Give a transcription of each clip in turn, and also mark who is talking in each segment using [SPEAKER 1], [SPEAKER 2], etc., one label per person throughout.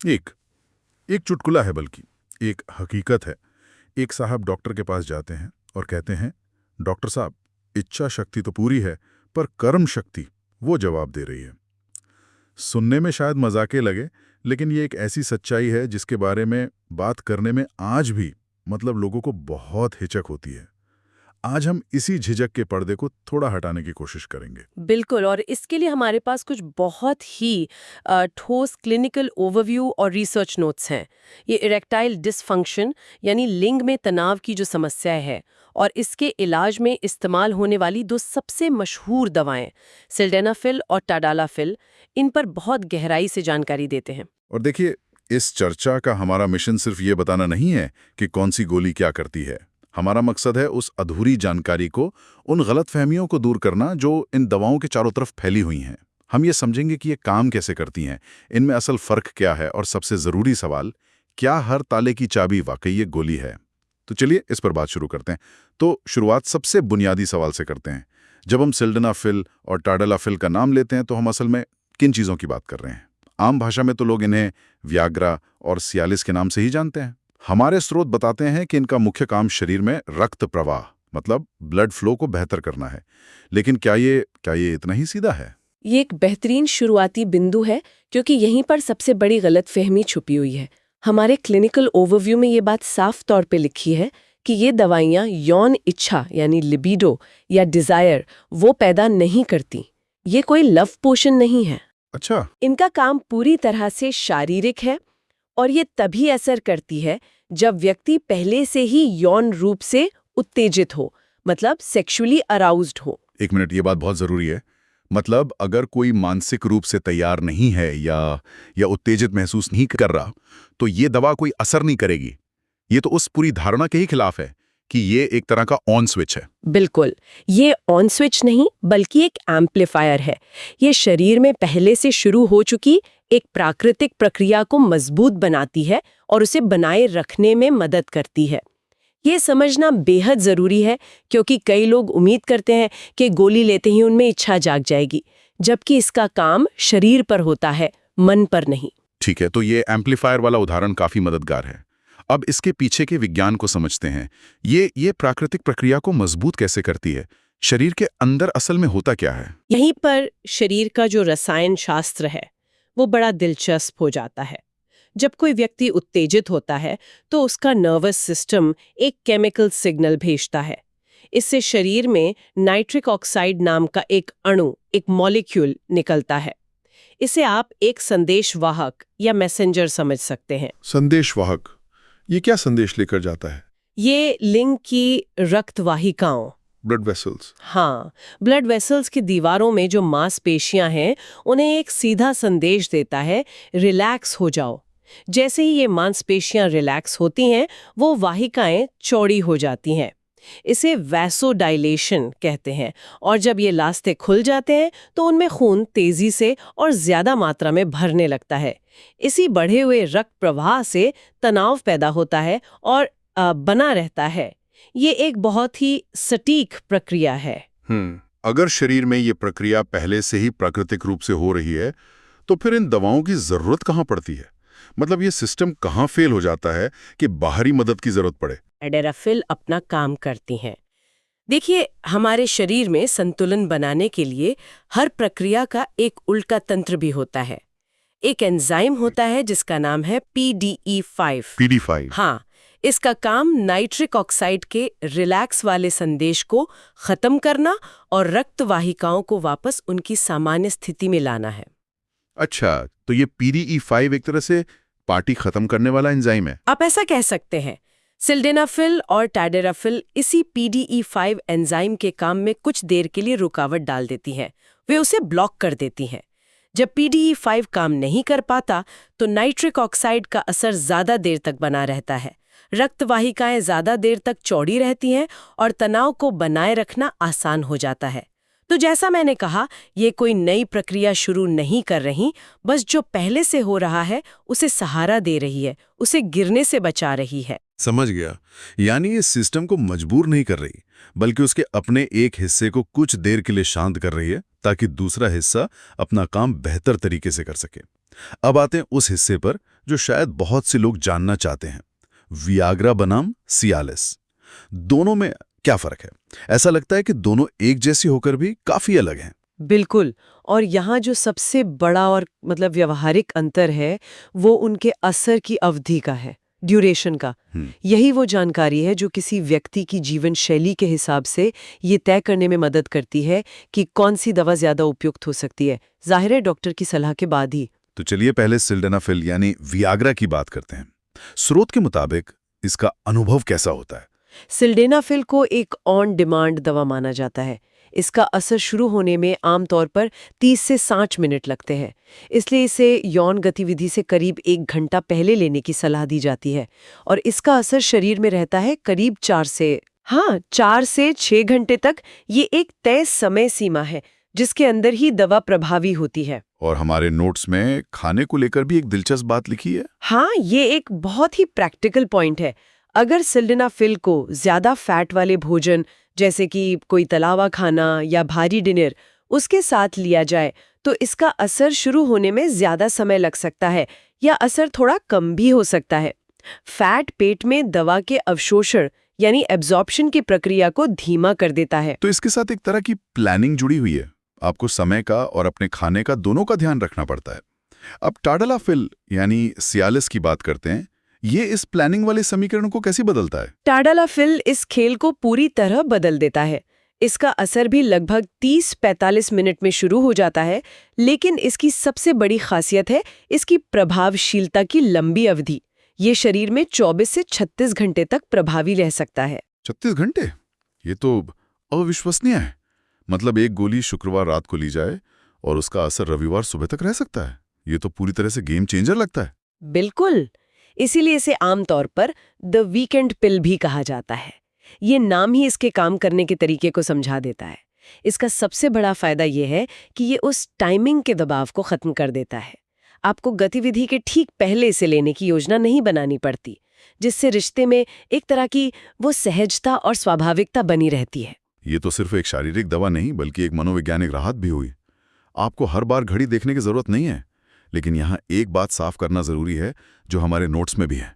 [SPEAKER 1] एक एक चुटकुला है, बल्कि एक हकीकत है। एक साहब डॉक्टर के पास जाते हैं और कहते हैं, डॉक्टर साहब, इच्छा शक्ति तो पूरी है, पर कर्म शक्ति वो जवाब दे रही है। सुनने में शायद मजाके लगे, लेकिन ये एक ऐसी सच्चाई है जिसके बारे में बात करने में आज भी लोगों को बहुत हिचक होती है। आज हम इसी झिझक के पर्दे को थोड़ा हटाने की कोशिश करेंगे।
[SPEAKER 2] बिल्कुल, और इसके लिए हमारे पास कुछ बहुत ही ठोस क्लिनिकल ओवरव्यू और रिसर्च नोट्स हैं। ये इरेक्टाइल डिसफंक्शन यानी लिंग में तनाव की जो समस्या है और इसके इलाज में इस्तेमाल होने वाली दो सबसे मशहूर दवाएं सिल्डेनाफिल और टाडालाफिल, इन पर बहुत गहराई से जानकारी देते हैं।
[SPEAKER 1] और देखिए, इस चर्चा का हमारा मिशन सिर्फ ये बताना नहीं है कि कौन सी गोली क्या करती है। हमारा मकसद है उस अधूरी जानकारी को, उन गलतफहमियों को दूर करना जो इन दवाओं के चारों तरफ फैली हुई हैं। हम ये समझेंगे कि ये काम कैसे करती हैं, इनमें असल फर्क क्या है, और सबसे जरूरी सवाल, क्या हर ताले की चाबी वाकई ये गोली है। तो चलिए इस पर बात शुरू करते हैं। तो शुरुआत सबसे बुनियादी सवाल से करते हैं। जब हम सिल्डेनाफिल और टाडालाफिल का नाम लेते हैं तो हम असल में किन चीज़ों की बात कर रहे हैं? आम भाषा में तो लोग इन्हें व्याग्रा और सियालिस के नाम से ही जानते हैं। हमारे स्रोत बताते हैं कि इनका मुख्य काम शरीर में रक्त प्रवाह ब्लड फ्लो को बेहतर करना है। लेकिन क्या ये इतना ही सीधा है?
[SPEAKER 2] ये एक बेहतरीन शुरुआती बिंदु है, क्योंकि यहीं पर सबसे बड़ी गलतफहमी छुपी हुई है। हमारे क्लिनिकल ओवरव्यू में ये बात साफ तौर पे लिखी है कि ये दवाइयाँ यौन इच्छा यानी लिबिडो या डिजायर वो पैदा नहीं करती। ये कोई लव पोशन नहीं है।
[SPEAKER 1] अच्छा।
[SPEAKER 2] इनका काम पूरी तरह से शारीरिक है, और ये तभी असर करती है जब व्यक्ति पहले से ही यौन रूप से उत्तेजित हो, मतलब सेक्सुअली अराउज्ड हो।
[SPEAKER 1] एक मिनट, ये बात बहुत जरूरी है। अगर कोई मानसिक रूप से तैयार नहीं है या उत्तेजित महसूस नहीं कर रहा, तो ये दवा कोई असर नहीं करेगी। ये तो उस पूरी धारणा के ही खिलाफ है कि ये एक तरह का ऑन स्विच है।
[SPEAKER 2] बिल्कुल, ये ऑन स्विच नहीं बल्कि एक एम्पलीफायर है। ये शरीर में पहले से शुरू हो चुकी एक प्राकृतिक प्रक्रिया को मजबूत बनाती है और उसे बनाए रखने में मदद करती है। ये समझना बेहद जरूरी है, क्योंकि कई लोग उम्मीद करते हैं कि गोली लेते ही उनमें इच्छा जाग जाएगी, जबकि इसका काम शरीर पर होता है, मन पर नहीं।
[SPEAKER 1] ठीक है, तो ये एम्पलीफायर वाला उदाहरण काफी मददगार है। अब इसके पीछे के विज्ञान को समझते हैं। ये प्राकृतिक प्रक्रिया को मजबूत कैसे करती है? शरीर के अंदर असल में होता क्या है?
[SPEAKER 2] यहीं पर शरीर का जो रसायन शास्त्र है वो बड़ा दिलचस्प हो जाता है। जब कोई व्यक्ति उत्तेजित होता है तो उसका नर्वस सिस्टम एक केमिकल सिग्नल भेजता है। इससे शरीर में नाइट्रिक ऑक्साइड नाम का एक अणु, एक मॉलिक्यूल निकलता है। इसे आप एक संदेशवाहक या मैसेंजर समझ सकते हैं।
[SPEAKER 1] संदेशवाहक, ये क्या संदेश लेकर जाता है?
[SPEAKER 2] ये लिंग की रक्तवाहिकाओं,
[SPEAKER 1] ब्लड वेसल्स।
[SPEAKER 2] हाँ, ब्लड वेसल्स की दीवारों में जो मांसपेशियां हैं उन्हें एक सीधा संदेश देता है, रिलैक्स हो जाओ। जैसे ही ये मांसपेशियां रिलैक्स होती हैं, वो वाहिकाएं चौड़ी हो जाती हैं। इसे वैसोडाइलेशन कहते हैं, और जब ये रास्ते खुल जाते हैं तो उनमें खून तेजी से और ज्यादा मात्रा में भरने लगता है। इसी बढ़े हुए रक्त प्रवाह से तनाव पैदा होता है और बना रहता है। ये एक बहुत ही सटीक प्रक्रिया है।
[SPEAKER 1] अगर शरीर में ये प्रक्रिया पहले से ही प्राकृतिक रूप से हो रही है, तो फिर इन दवाओं की जरूरत कहाँ पड़ती है? ये सिस्टम कहाँ फेल हो जाता है कि बाहरी मदद की जरूरत पड़े?
[SPEAKER 2] एडेराफिल अपना काम करती हैं। देखिए, हमारे शरीर में संतुलन बनाने के लिए हर प्रक्रिया का एक उल्टा तंत्र भी होता है। एक एंजाइम होता है जिसका नाम है PDE5।
[SPEAKER 1] PD5?
[SPEAKER 2] हाँ, इसका काम नाइट्रिक ऑक्साइड के रिलैक्स वाले संदेश को खत्म करना और रक्त वाहिकाओं को वापस उनकी सामान्य स्थिति में लाना है।
[SPEAKER 1] अच्छा, तो ये PDE5 एक तरह से पार्टी खत्म करने वाला एंजाइम है?
[SPEAKER 2] आप ऐसा कह सकते हैं। सिल्डेनाफिल और टाडेराफिल इसी PDE5 एंजाइम के काम में कुछ देर के लिए रुकावट डाल देती हैं। वे उसे ब्लॉक कर देती हैं। जब PDE5 काम नहीं कर पाता तो नाइट्रिक ऑक्साइड का असर ज्यादा देर तक बना रहता है। रक्त वाहिकाएं ज्यादा देर तक चौड़ी रहती हैं और तनाव को बनाए रखना आसान हो जाता है। तो जैसा मैंने कहा, ये कोई नई प्रक्रिया शुरू नहीं कर रही, बस जो पहले से हो रहा है उसे सहारा दे रही है, उसे गिरने से बचा रही है।
[SPEAKER 1] समझ गया। यानी ये सिस्टम को मजबूर नहीं कर रही, बल्कि उसके अपने एक हिस्से को कुछ देर के लिए शांत कर रही है ताकि दूसरा हिस्सा अपना काम बेहतर तरीके से कर सके। अब आते हैं उस हिस्से पर जो शायद बहुत से लोग जानना चाहते हैं, वियाग्रा बनाम सियालिस। दोनों में क्या फर्क है? ऐसा लगता है कि दोनों एक जैसी होकर भी काफी अलग हैं।
[SPEAKER 2] बिल्कुल। और यहाँ जो सबसे बड़ा और व्यवहारिक अंतर है वो उनके असर की अवधि का है, ड्यूरेशन का। यही वो जानकारी है जो किसी व्यक्ति की जीवन शैली के हिसाब से ये तय करने में मदद करती है कि कौन सी दवा ज्यादा उपयुक्त हो सकती है, जाहिर है डॉक्टर की सलाह के बाद ही।
[SPEAKER 1] तो चलिए पहले सिल्डेनाफिल यानी वियाग्रा की बात करते हैं। स्रोत के मुताबिक इसका अनुभव कैसा होता है?
[SPEAKER 2] सिल्डेनाफिल को एक ऑन डिमांड दवा माना जाता है। इसका असर शुरू होने में आमतौर पर 30 से 60 मिनट लगते हैं, इसलिए इसे यौन गतिविधि से करीब 1 घंटा पहले लेने की सलाह दी जाती है। और इसका असर शरीर में रहता है करीब 4 से 6 घंटे तक। ये एक तय समय सीमा है जिसके अंदर ही दवा प्रभावी होती है।
[SPEAKER 1] और हमारे नोट्स में खाने को लेकर भी एक दिलचस्प बात लिखी है।
[SPEAKER 2] हाँ, ये एक बहुत ही प्रैक्टिकल पॉइंट है। अगर सिल्डेनाफिल को ज्यादा फैट वाले भोजन जैसे कि कोई तला हुआ खाना या भारी डिनर उसके साथ लिया जाए तो इसका असर शुरू होने में ज्यादा समय लग सकता है या असर थोड़ा कम भी हो सकता है। फैट पेट में दवा के अवशोषण यानी एब्जॉर्प्शन की प्रक्रिया को धीमा कर देता है।
[SPEAKER 1] तो इसके साथ एक तरह की प्लानिंग जुड़ी हुई है। आपको समय का और अपने खाने का दोनों का ध्यान रखना पड़ता है। अब टाडालाफिल यानी सियालिस की बात करते हैं। ये इस प्लानिंग वाले समीकरण को कैसे बदलता है?
[SPEAKER 2] टाडालाफिल इस खेल को पूरी तरह बदल देता है। इसका असर भी लगभग 30-45 मिनट में शुरू हो जाता है, लेकिन इसकी सबसे बड़ी खासियत है इसकी प्रभावशीलता की लंबी अवधि। ये शरीर में 24 से 36 घंटे तक प्रभावी रह सकता है।
[SPEAKER 1] 36 घंटे? ये तो अविश्वसनीय है। मतलब एक गोली शुक्रवार रात को ली जाए और उसका असर रविवार सुबह तक रह सकता है। ये तो पूरी तरह से गेम चेंजर लगता है।
[SPEAKER 2] बिल्कुल, इसीलिए इसे आमतौर पर द वीकेंड पिल भी कहा जाता है। ये नाम ही इसके काम करने के तरीके को समझा देता है। इसका सबसे बड़ा फायदा ये है कि ये उस टाइमिंग के दबाव को खत्म कर देता है। आपको गतिविधि के ठीक पहले इसे लेने की योजना नहीं बनानी पड़ती, जिससे रिश्ते में एक तरह की वो सहजता और स्वाभाविकता बनी रहती है।
[SPEAKER 1] ये तो सिर्फ एक शारीरिक दवा नहीं बल्कि एक मनोवैज्ञानिक राहत भी हुई। आपको हर बार घड़ी देखने की जरूरत नहीं है। लेकिन यहाँ एक बात साफ करना जरूरी है जो हमारे नोट्स में भी है।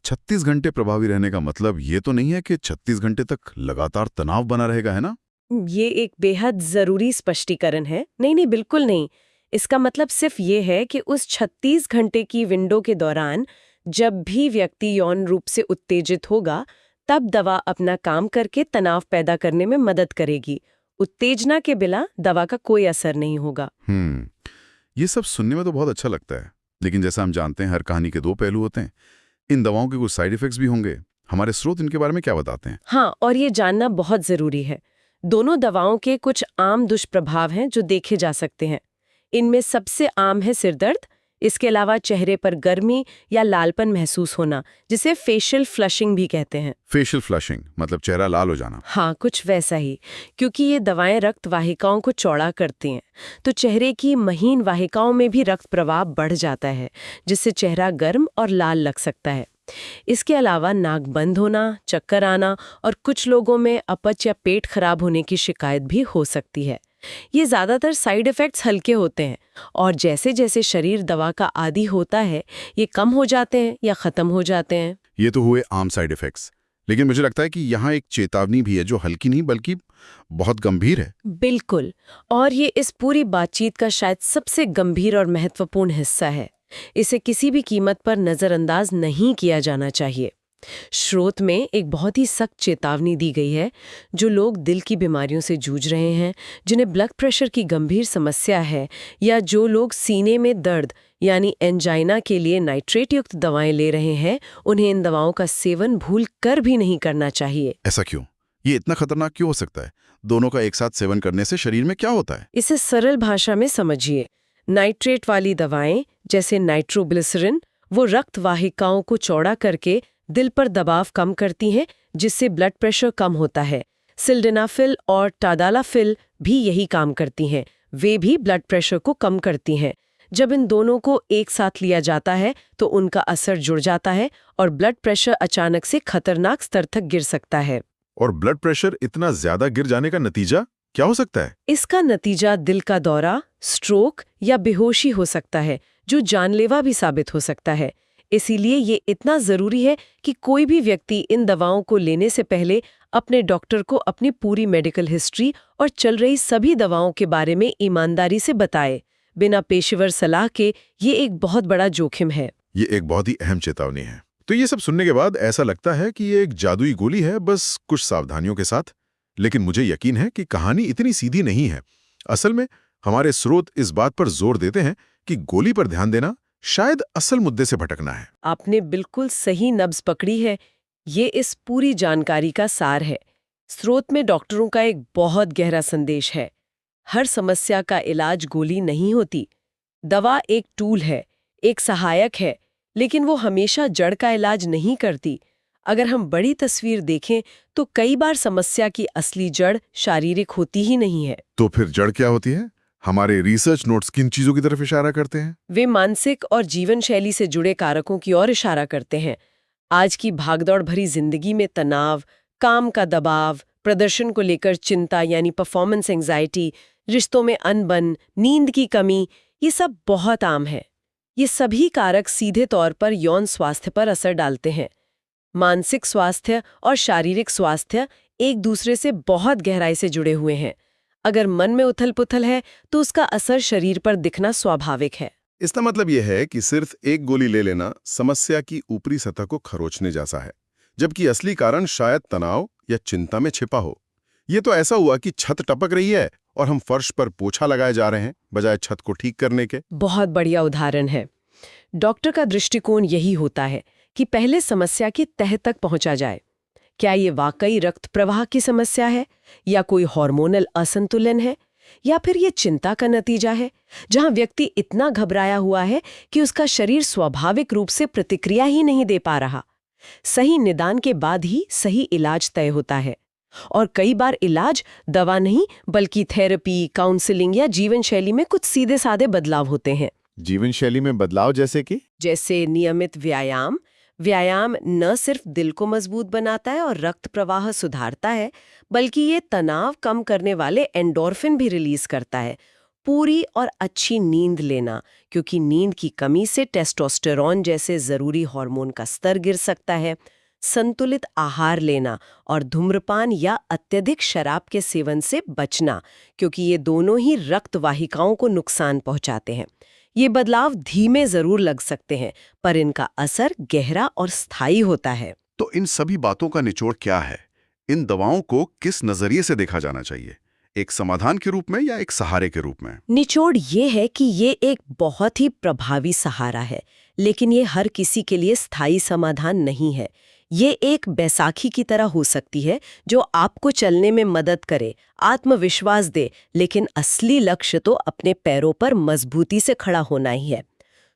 [SPEAKER 1] 36 घंटे प्रभावी रहने का मतलब ये तो नहीं है कि 36 घंटे तक लगातार तनाव बना रहेगा, है ना?
[SPEAKER 2] ये एक बेहद जरूरी स्पष्टीकरण है। नहीं, बिल्कुल नहीं। इसका मतलब सिर्फ ये है कि उस 36 घंटे की विंडो के दौरान जब भी व्यक्ति यौन रूप से उत्तेजित होगा तब दवा अपना काम करके तनाव पैदा करने में मदद करेगी। उत्तेजना के बिना दवा का कोई असर नहीं होगा।
[SPEAKER 1] ये सब सुनने में तो बहुत अच्छा लगता है, लेकिन जैसा हम जानते हैं हर कहानी के 2 पहलू होते हैं। इन दवाओं के कुछ साइड इफेक्ट्स भी होंगे। हमारे स्रोत इनके बारे में क्या बताते हैं?
[SPEAKER 2] हाँ, और ये जानना बहुत जरूरी है। दोनों दवाओं के कुछ आम दुष्प्रभाव हैं जो देखे जा सकते हैं। इनमें सबसे आम है सिरदर्द। इसके अलावा चेहरे पर गर्मी या लालपन महसूस होना, जिसे फेशियल फ्लशिंग भी कहते हैं।
[SPEAKER 1] फेशियल फ्लशिंग मतलब चेहरा लाल हो जाना?
[SPEAKER 2] हाँ, कुछ वैसा ही। क्योंकि ये दवाएं रक्त वाहिकाओं को चौड़ा करती हैं, तो चेहरे की महीन वाहिकाओं में भी रक्त प्रवाह बढ़ जाता है, जिससे चेहरा गर्म और लाल लग सकता है। इसके अलावा नाक बंद होना, चक्कर आना और कुछ लोगों में अपच या पेट खराब होने की शिकायत भी हो सकती है। ये ज्यादातर साइड इफेक्ट्स हल्के होते हैं और जैसे जैसे शरीर दवा का आदी होता है ये कम हो जाते हैं या खत्म हो जाते हैं।
[SPEAKER 1] ये तो हुए आम साइड इफेक्ट्स, लेकिन मुझे लगता है कि यहाँ एक चेतावनी भी है जो हल्की नहीं बल्कि बहुत गंभीर है।
[SPEAKER 2] बिल्कुल, और ये इस पूरी बातचीत का शायद सबसे गंभीर और महत्वपूर्ण हिस्सा है। इसे किसी भी कीमत पर नजरअंदाज नहीं किया जाना चाहिए। स्रोत में एक बहुत ही सख्त चेतावनी दी गई है। जो लोग दिल की बीमारियों से जूझ रहे हैं, जिन्हें ब्लड प्रेशर की गंभीर समस्या है, या जो लोग सीने में दर्द यानी एंजाइना के लिए नाइट्रेट युक्त दवाएं ले रहे हैं, उन्हें इन दवाओं का सेवन भूल कर भी नहीं करना चाहिए।
[SPEAKER 1] ऐसा क्यों? ये इतना खतरनाक क्यों हो सकता है? दोनों का एक साथ सेवन करने से शरीर में क्या होता है?
[SPEAKER 2] इसे सरल भाषा में समझिए। नाइट्रेट वाली दवाएं जैसे नाइट्रोग्लिसरिन वो रक्त वाहिकाओं को चौड़ा करके दिल पर दबाव कम करती हैं, जिससे ब्लड प्रेशर कम होता है। सिल्डेनाफिल और टाडालाफिल भी यही काम करती हैं। वे भी ब्लड प्रेशर को कम करती हैं। जब इन दोनों को एक साथ लिया जाता है तो उनका असर जुड़ जाता है और ब्लड प्रेशर अचानक से खतरनाक स्तर तक गिर सकता है।
[SPEAKER 1] और ब्लड प्रेशर इतना ज्यादा गिर जाने का नतीजा क्या हो सकता है?
[SPEAKER 2] इसका नतीजा दिल का दौरा, स्ट्रोक या बेहोशी हो सकता है, जो जानलेवा भी साबित हो सकता है। इसीलिए ये इतना जरूरी है कि कोई भी व्यक्ति इन दवाओं को लेने से पहले अपने डॉक्टर को अपनी पूरी मेडिकल हिस्ट्री और चल रही सभी दवाओं के बारे में ईमानदारी से बताए। बिना पेशेवर सलाह के ये एक बहुत बड़ा जोखिम है।
[SPEAKER 1] ये एक बहुत ही अहम चेतावनी है। तो ये सब सुनने के बाद ऐसा लगता है कि ये एक जादुई गोली है, बस कुछ सावधानियों के साथ। लेकिन मुझे यकीन है कि कहानी इतनी सीधी नहीं है। असल में हमारे स्रोत इस बात पर जोर देते हैं कि गोली पर ध्यान देना शायद असल मुद्दे से भटकना है।
[SPEAKER 2] आपने बिल्कुल सही नब्ज पकड़ी है। ये इस पूरी जानकारी का सार है। स्रोत में डॉक्टरों का एक बहुत गहरा संदेश है। हर समस्या का इलाज गोली नहीं होती। दवा एक टूल है, एक सहायक है, लेकिन वो हमेशा जड़ का इलाज नहीं करती। अगर हम बड़ी तस्वीर देखें तो कई बार समस्या की असली जड़ शारीरिक होती ही नहीं है।
[SPEAKER 1] तो फिर जड़ क्या होती है? हमारे रिसर्च नोट्स किन चीजों की तरफ इशारा करते हैं?
[SPEAKER 2] वे मानसिक और जीवन शैली से जुड़े कारकों की ओर इशारा करते हैं। आज की भागदौड़ भरी जिंदगी में तनाव, काम का दबाव, प्रदर्शन को लेकर चिंता यानी परफॉर्मेंस एंजाइटी, रिश्तों में अनबन, नींद की कमी, ये सब बहुत आम है। ये सभी कारक सीधे तौर पर यौन स्वास्थ्य पर असर डालते हैं। मानसिक स्वास्थ्य और शारीरिक स्वास्थ्य एक दूसरे से बहुत गहराई से जुड़े हुए हैं। अगर मन में उथल-पुथल है तो उसका असर शरीर पर दिखना स्वाभाविक है।
[SPEAKER 3] इसका मतलब यह है कि सिर्फ एक गोली ले लेना समस्या की ऊपरी सतह को खरोचने जैसा है, जबकि असली कारण शायद तनाव या चिंता में छिपा हो। ये तो ऐसा हुआ कि छत टपक रही है और हम फर्श पर पोछा लगाए जा रहे हैं बजाय छत को ठीक करने के।
[SPEAKER 2] बहुत बढ़िया उदाहरण है। डॉक्टर का दृष्टिकोण यही होता है कि पहले समस्या की तह तक पहुंचा जाए। क्या ये वाकई रक्त प्रवाह की समस्या है, या कोई हार्मोनल असंतुलन है, या फिर ये चिंता का नतीजा है, जहां व्यक्ति इतना घबराया हुआ है कि उसका शरीर स्वाभाविक रूप से प्रतिक्रिया ही नहीं दे पा रहा। सही निदान के बाद ही सही इलाज तय होता है। और कई बार इलाज दवा नहीं बल्कि थेरेपी, काउंसलिंग या जीवन शैली में कुछ सीधे साधे बदलाव होते हैं।
[SPEAKER 3] जीवन शैली में बदलाव जैसे
[SPEAKER 2] नियमित व्यायाम। व्यायाम न सिर्फ दिल को मजबूत बनाता है और रक्त प्रवाह सुधारता है, बल्कि ये तनाव कम करने वाले एंडोर्फिन भी रिलीज करता है। पूरी और अच्छी नींद लेना, क्योंकि नींद की कमी से टेस्टोस्टेरोन जैसे जरूरी हार्मोन का स्तर गिर सकता है। संतुलित आहार लेना और धूम्रपान या अत्यधिक शराब के सेवन से बचना, क्योंकि ये दोनों ही रक्त वाहिकाओं को नुकसान पहुंचाते हैं। ये बदलाव धीमे जरूर लग सकते हैं, पर इनका असर गहरा और स्थायी होता है।
[SPEAKER 3] तो इन सभी बातों का निचोड़ क्या है? इन दवाओं को किस नजरिए से देखा जाना चाहिए? एक समाधान के रूप में या एक सहारे के रूप में?
[SPEAKER 2] निचोड़ ये है कि ये एक बहुत ही प्रभावी सहारा है, लेकिन ये हर किसी के लिए स्थायी समाधान नहीं है। ये एक बैसाखी की तरह हो सकती है जो आपको चलने में मदद करे, आत्मविश्वास दे, लेकिन असली लक्ष्य तो अपने पैरों पर मजबूती से खड़ा होना ही है।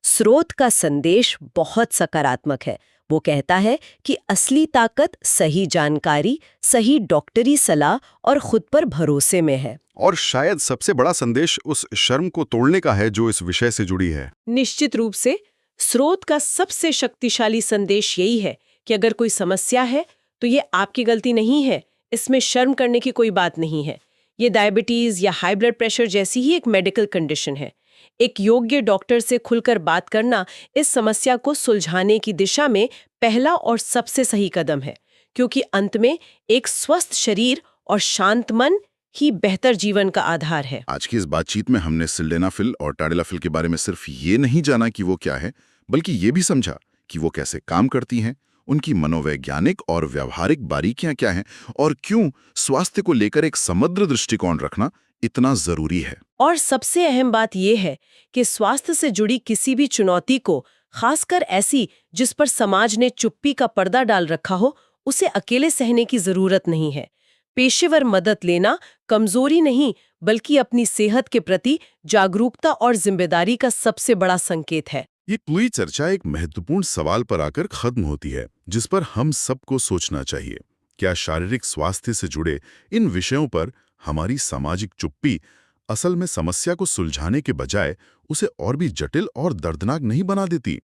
[SPEAKER 2] स्रोत का संदेश बहुत सकारात्मक है। वो कहता है कि असली ताकत सही जानकारी, सही डॉक्टरी सलाह और खुद पर भरोसे में है।
[SPEAKER 3] और शायद सबसे बड़ा संदेश उस शर्म को तोड़ने का है जो इस विषय से जुड़ी है।
[SPEAKER 2] निश्चित रूप से स्रोत का सबसे शक्तिशाली संदेश यही है कि अगर कोई समस्या है तो ये आपकी गलती नहीं है, इसमें शर्म करने की कोई बात नहीं है। ये डायबिटीज या हाई ब्लड प्रेशर जैसी ही एक मेडिकल कंडीशन है। एक योग्य डॉक्टर से खुलकर बात करना इस समस्या को सुलझाने की दिशा में पहला और सबसे सही कदम है, क्योंकि अंत में एक स्वस्थ शरीर और शांत मन ही बेहतर जीवन का आधार है।
[SPEAKER 1] आज की इस बातचीत में हमने सिल्डेनाफिल और टाडेलाफिल के बारे में सिर्फ ये नहीं जाना कि वो क्या है, बल्कि ये भी समझा कि वो कैसे काम करती हैं, उनकी मनोवैज्ञानिक और व्यावहारिक बारीकियां क्या हैं और क्यों स्वास्थ्य को लेकर एक समग्र दृष्टिकोण रखना इतना जरूरी है।
[SPEAKER 2] और सबसे अहम बात यह है कि स्वास्थ्य से जुड़ी किसी भी चुनौती को, खासकर ऐसी जिस पर समाज ने चुप्पी का पर्दा डाल रखा हो, उसे अकेले सहने की जरूरत नहीं है। पेशेवर मदद लेना कमजोरी नहीं, बल्कि अपनी सेहत के प्रति जागरूकता और जिम्मेदारी का सबसे बड़ा संकेत है।
[SPEAKER 1] ये पूरी चर्चा एक महत्वपूर्ण सवाल पर आकर खत्म होती है, जिस पर हम सबको सोचना चाहिए। क्या शारीरिक स्वास्थ्य से जुड़े इन विषयों पर हमारी सामाजिक चुप्पी असल में समस्या को सुलझाने के बजाय उसे और भी जटिल और दर्दनाक नहीं बना देती?